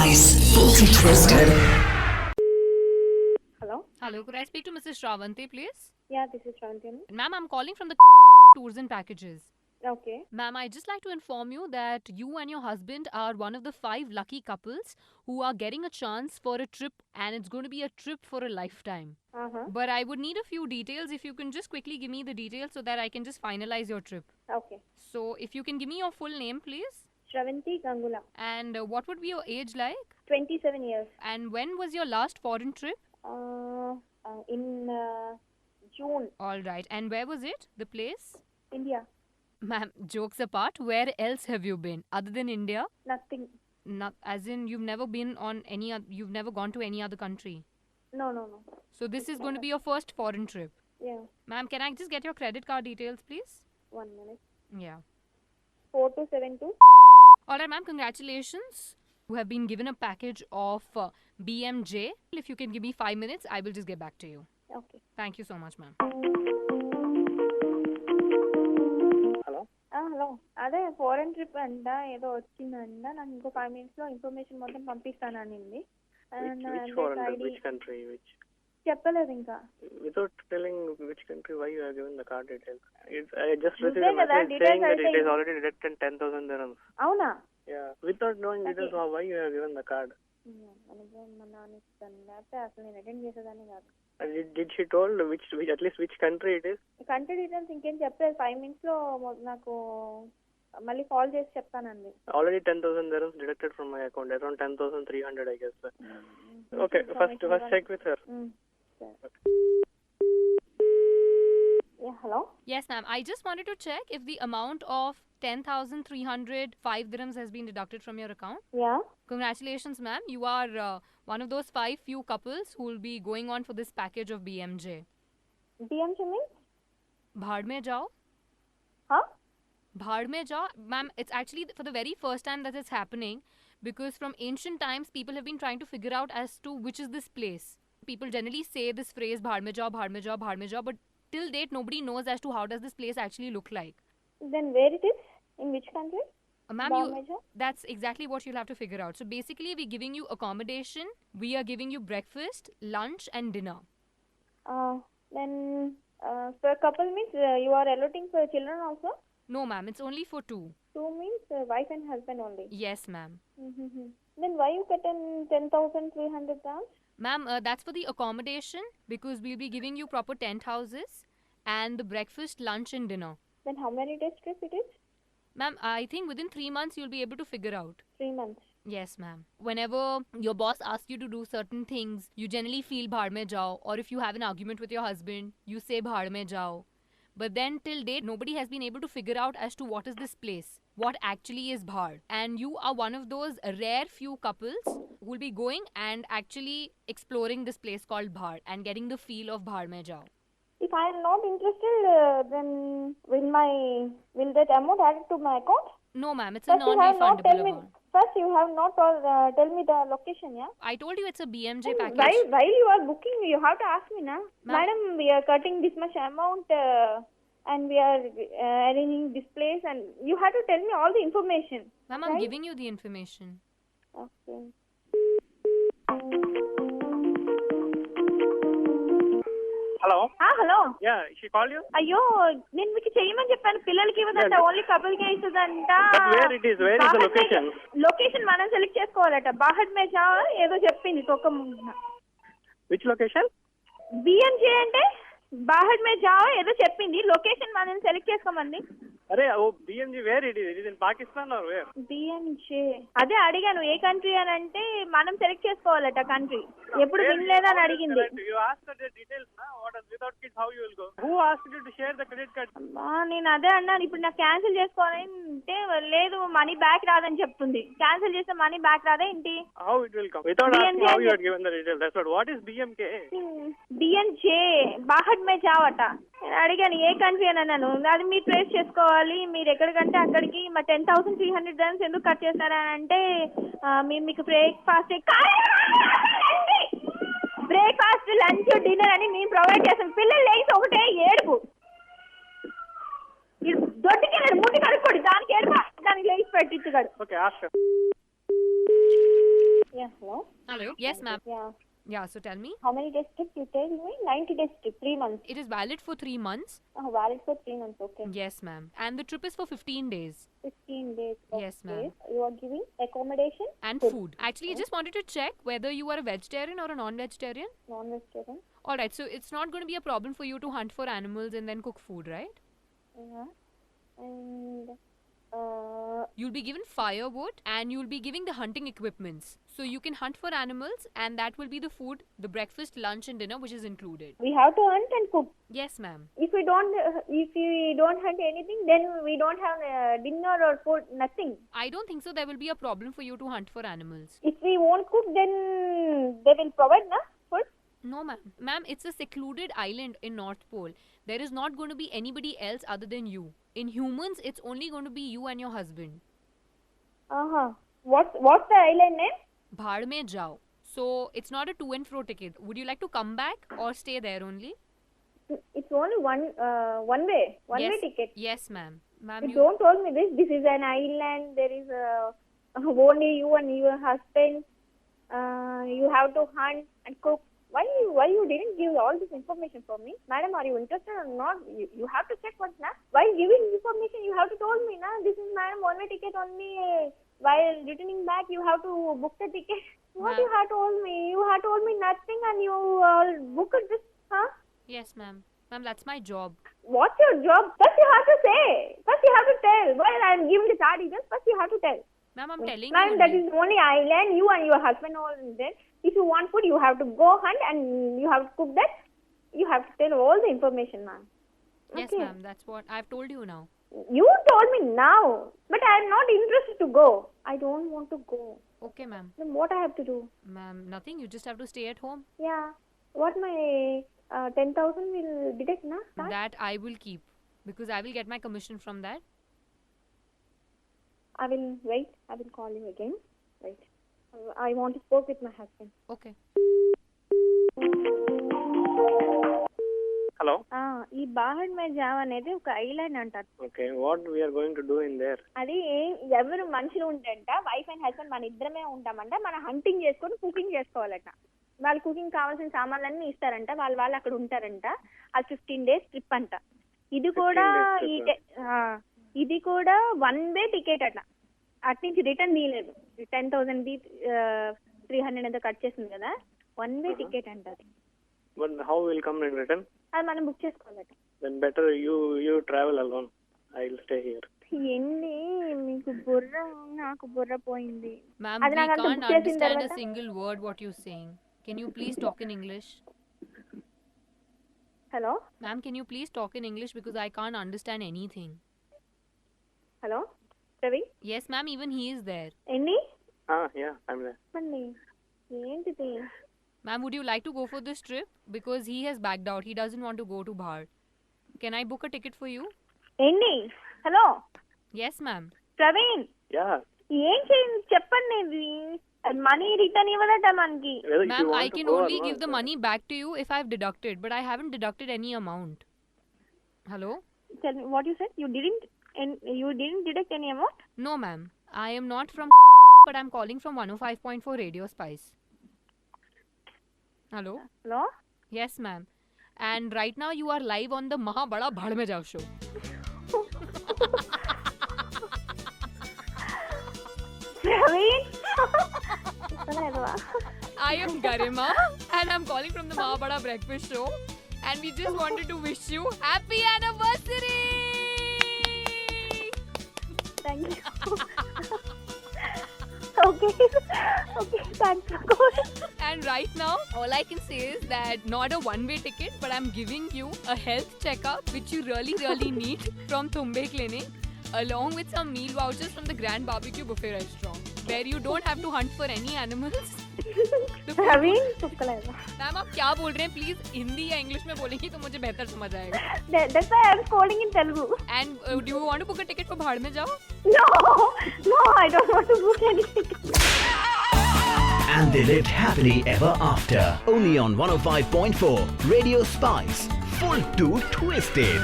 Spice, Fully Twisted. Hello? Hello, could I speak to Mrs. Shravanti, please? Yeah, this is Shravani. Ma'am, I'm calling from the tours and packages. Okay. Ma'am, I'd just like to inform you that you and your husband are one of the 5 lucky couples who are getting a chance for a trip, and it's going to be a trip for a lifetime. Uh-huh. But I would need a few details. If you can just quickly give me the details so that I can just finalize your trip. Okay. So, if you can give me your full name, please. Shravanti Gangula. And what would be your age like? 27 years. And when was your last foreign trip? In June, All right. And where was it? The place? India. Ma'am, jokes apart, where else have you been other than India? Nothing. Not as in you've never been on any you've never gone to any other country. No. So this is going to be your first foreign trip. Yeah. Ma'am, can I just get your credit card details, please? 1 minute. Yeah. 4272. All right, ma'am, congratulations. You have been given a package of BMJ. If you can give me 5 minutes, I will just get back to you. Okay. Thank you so much, ma'am. Hello hello అదే foreign trip అంట ఏదో వచ్చిందంట నాకు ఇంకో 5 minutes లో information మొత్తం పంపిస్తాననింది which foreign which country which చెప్పలేదు ఇంకా without telling which country why you have given the card details I just received నువ్వే a కదా message details saying that it అయితే is already deducted 10,000 dirhams. అవునా Yeah, without knowing details why you have given the card. మా నాన్న ఇస్తాను లేకపోతే అసలు నేను అటెండ్ చేసేదాన్ని కాదు. Did she told which at least which country it is? Country details ఇంకేం చెప్పలేదు 5 minutes లో నాకు మళ్ళీ కాల్ చేసి చెప్తానండి. Already 10,000 dirhams deducted from my account, around 10,300 I guess. Okay, first check with her. Yeah, hello? Yes, ma'am. I just wanted to check if the amount of 10,305 dirhams has been deducted from your account. Yeah. Congratulations, ma'am. You are one of those 5 few couples who will be going on for this package of BMJ. BMJ means? Bhad mein jao. Huh? Bhad mein jao. Ma'am, it's actually for the very first time that it's happening, because from ancient times, people have been trying to figure out as to which is this place. People generally say this phrase, bhad mein jao, bhad mein jao, bhad mein jao, but till date, nobody knows as to how does this place actually look like. Then where it is? In which country? Ma'am, Bhad mein jao? that's exactly what you'll have to figure out. So basically, we're giving you accommodation, we are giving you breakfast, lunch and dinner. Then for couple means you are allotting for children also? No, ma'am, it's only for 2. 2 means wife and husband only. Yes, ma'am. Then why you get 10,300 pounds? Ma'am, that's for the accommodation, because we'll be giving you proper tent houses and the breakfast, lunch and dinner. Then how many days trip it is? Ma'am, I think within 3 months you'll be able to figure out. 3 months. Yes, ma'am. Whenever your boss asks you to do certain things, you generally feel bhad mein jao, or if you have an argument with your husband, you say bhad mein jao. But then till date, nobody has been able to figure out as to what is this place, what actually is Bhad. And you are one of those rare few couples who will be going and actually exploring this place called Bhad and getting the feel of Bhad mein jao. If I am not interested, then will that amount added to my account? No, ma'am, it's a First you have not non-refundable tell me. amount. First you have not tell me the location, yeah? I told you it's a BMJ package. While you are booking, you have to ask me, na? Madam, we are cutting this much amount and we are arranging this place, and you have to tell me all the information. Ma'am, I'm giving you the information. Okay. Hello? Hello Yeah, she called you? అయ్యో నేను మీకు చేయమని చెప్పాను పిల్లలకి ఇవ్వదంట only couple కే ఇస్తుందంట But where it is? Where is the location? Location మనం సెలెక్ట్ చేసుకోవాలట బాహడ్ మే జా ఏదో చెప్పింది ఒక Which location? బిఎంజే అంటే బాహడ్ మే జా ఏదో చెప్పింది లొకేషన్ మనం select చేసుకోమంది Arey, oh, BMG, where it is? It is in Pakistan or where? బిఎంజే అదే అడిగాను ఏ కంట్రీ అని అంటే మనం సెలెక్ట్ చేసుకోవాలట కంట్రీ ఎప్పుడు వినలేదని అడిగింది You asked her the details, na? What is without kids, how you will go? Who asked you to share the credit card? నేను అదే అన్నాను ఇప్పుడు నాకు క్యాన్సిల్ చేసుకోవాలంటే లేదు మనీ బ్యాక్ రాదని చెప్తుంది క్యాన్సిల్ చేస్తే మనీ బ్యాక్ రాదా ఏంటి How it will come? Without asking BMJ how you had given the details. That's what. What is BMK? బిఎన్జే బాహడ్ మే జావట నేను అడిగాను ఏ కంట్రీ అని అన్నాను అది మీరు ట్రేస్ చేసుకోవాలి మీరు ఎక్కడికంటే అక్కడికి మా 10,300 dirhams ఎందుకు కట్ చేస్తారని అంటే మేము మీకు బ్రేక్ఫాస్ట్ లంచ్ డిన్నర్ అని మేము ప్రొవైడ్ చేస్తాం పిల్లలు లేచి ఒకటే ఏడుపు దొడ్డికెళ్ళాడు ముట్టి కడుక్కోడు దానికి ఏడుపు దానికి లేచి పెట్టించుగాడు Okay, ask her. Yeah, hello. Hello. Yes, ma'am. Yeah. Yeah, so tell me. How many days trip you tell me? 90 days trip, 3 months. It is valid for 3 months. Oh, valid for 3 months, okay. Yes, ma'am. And the trip is for 15 days. 15 days. Yes, ma'am. You are giving accommodation? And Food. food. Actually, I just wanted to check whether you are a vegetarian or a non-vegetarian. Non-vegetarian? Alright, so it's not going to be a problem for you to hunt for animals and then cook food, right? Yeah. And You'll be given firewood and you'll be giving the hunting equipments. So you can hunt for animals and that will be the food, the breakfast, lunch and dinner which is included. we have to hunt and cook. Yes, ma'am. If we don't hunt anything, then we don't have dinner or food, nothing. I don't think so there will be a problem for you to hunt for animals. If we won't cook, then they will provide, na, food. No, ma'am. Ma'am, it's a secluded island in North Pole. There is not going to be anybody else other than you. In humans, it's only going to be you and your husband. What's the island name? Bhad mein jao. So it's not a to and fro ticket. Would you like to come back or stay there only? It's only one way ticket. Yes, ma'am. Ma'am, You don't told me this. This is an island. There is only you and your husband. You have to hunt and cook. Why you didn't give all this information for me? Madam, are you interested or not? You have to check what's now. While giving information, you have to told me, na. This is madam one-way ticket only. While returning back, you have to book the ticket. What you have told me? You have told me nothing and you booked this, huh? Yes, ma'am. Ma'am, that's my job. What's your job? First you have to say. First you have to tell. While I'm giving the card details, first you have to tell. Ma'am, I'm telling Ma'am, you. that only. is only island. You and your husband all there. If you want food, you have to go hunt and you have to cook that. You have to tell all the information, ma'am. Yes, Okay. ma'am. That's what I've told you now. You told me now, but I am not interested to go. I don't want to go. Okay, ma'am. Then what I have to do? Ma'am, nothing. You just have to stay at home. Yeah. What my 10,000 will deduct, na? Start? That I will keep. Because I will get my commission from that. I will wait. I will call you again. Wait. I want to speak with my husband. Okay. Hello. ఈ బాహడ్ మే జావ్ అనేది ఒక island అంటారు. Okay, what we are going to do in there? అది ఎవరు మనుషులు ఉంటారంట, wife and husband మన ఇద్దరమే ఉంటామంట. మన హంటింగ్ చేసుకొని కుకింగ్ చేసుకోవాలట. వాళ్ళు కుకింగ్ కావాల్సిన సామాన్లన్నీ ఇస్తారంట. వాళ్ళు అక్కడ ఉంటారంట. అది 15 days ట్రిప్ అంట. ఇది కూడా 1 way టికెట్ అట్లా. అటు నుంచి రిటర్న్ తీయలేదు. 10,000 300 ఎంతో కట్ చేసింది కదా, 1 way టికెట్ అంట అది. But how will come in return? అది మనం book చేసుకోవాలట. Then better you travel alone. I'll stay here. ఎన్ని మీకు బుర్ర, నాకు బుర్ర పోయింది. Ma'am, అది we నాకు అంత can't బుక్ చేసిన understand a తర్వాత single word what you're saying. Can you please talk in English? Hello Ma'am, can you please talk in English because I can't understand anything. Hello Ravi. Yes, ma'am, even he is there. ఎన్ని Yeah, I'm there. చెప్పండి ఏంటిది? Ma'am, would you like to go for this trip? Because he has backed out. He doesn't want to go to Bhar. Can I book a ticket for you? ఎన్ని? Hello Yes, ma'am. Praveen, Yeah. ఏం చేయండి చెప్పండి. Money return ఇవ్వదట మనకి. Whether if you Ma'am, want I to can go only or give not, the money back to you if I've deducted, but I haven't deducted any amount. Hello? Tell me what you said. You didn't deduct any amount? No, ma'am. I am not from but I'm calling from 105.4 Radio Spice. Hello? Hello Yes, ma'am. And right now you are live on the Maha Bada Bhad Mein Jao show. Praveen I am Garima and I'm calling from the Maha Bada Breakfast Show. And we just wanted to wish you happy anniversary! Thank you. Okay thanks. And right now, all I can say is that not a one-way ticket, but I'm giving you a health checkup, which you really, really need from Thumbe Clinic, along with some meal vouchers from the Grand Barbecue Buffet Restaurant, where you don't have to hunt for any animals. Praveen చుక్కలేదు. Ma'am आप क्या बोल रहे हैं? Please Hindi या English में बोलेंगी तो मुझे बेहतर समझ आएगा. That's why I'm calling in Telugu. And do you want to book a ticket for Bhad Mein Jao? No, I don't want to book anything. And they lived happily ever after. Only on 105.4 Radio Spice. Full to Twisted.